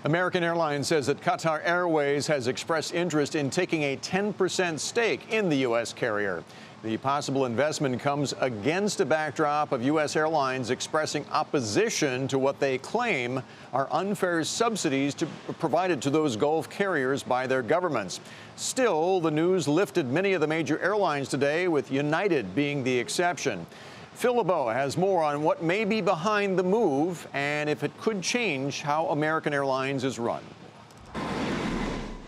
American Airlines says that Qatar Airways has expressed interest in taking a 10% stake in the U.S. carrier. The possible investment comes against a backdrop of U.S. airlines expressing opposition to what they claim are unfair subsidies provided to those Gulf carriers by their governments. Still, the news lifted many of the major airlines today, with United being the exception. Phil LeBeau has more on what may be behind the move and if it could change how American Airlines is run.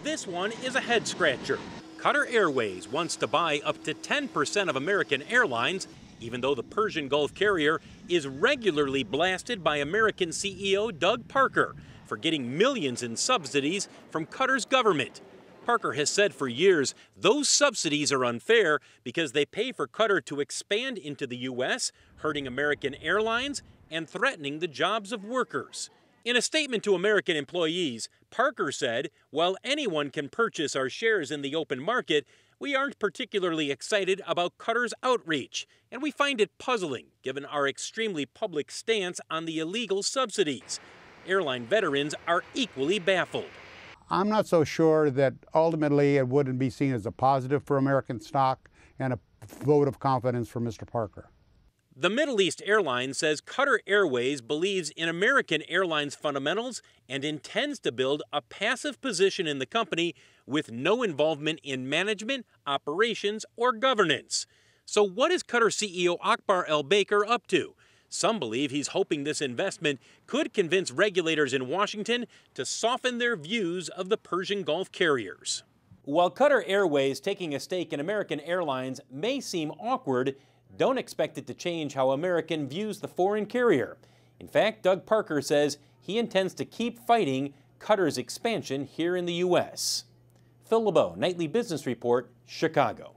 This one is a head-scratcher. Qatar Airways wants to buy up to 10% of American Airlines, even though the Persian Gulf carrier is regularly blasted by American CEO Doug Parker for getting millions in subsidies from Qatar's government. Parker has said for years those subsidies are unfair because they pay for Qatar to expand into the U.S., hurting American Airlines and threatening the jobs of workers. In a statement to American employees, Parker said, "While anyone can purchase our shares in the open market, we aren't particularly excited about Qatar's outreach, and we find it puzzling given our extremely public stance on the illegal subsidies." Airline veterans are equally baffled. I'm not so sure that ultimately it wouldn't be seen as a positive for American stock and a vote of confidence for Mr. Parker. The Middle East airline says Qatar Airways believes in American Airlines fundamentals and intends to build a passive position in the company with no involvement in management, operations, or governance. So what is Qatar CEO Akbar El-Baker up to? Some believe he's hoping this investment could convince regulators in Washington to soften their views of the Persian Gulf carriers. While Qatar Airways taking a stake in American Airlines may seem awkward, don't expect it to change how American views the foreign carrier. In fact, Doug Parker says he intends to keep fighting Qatar's expansion here in the U.S. Phil LeBeau, Nightly Business Report, Chicago.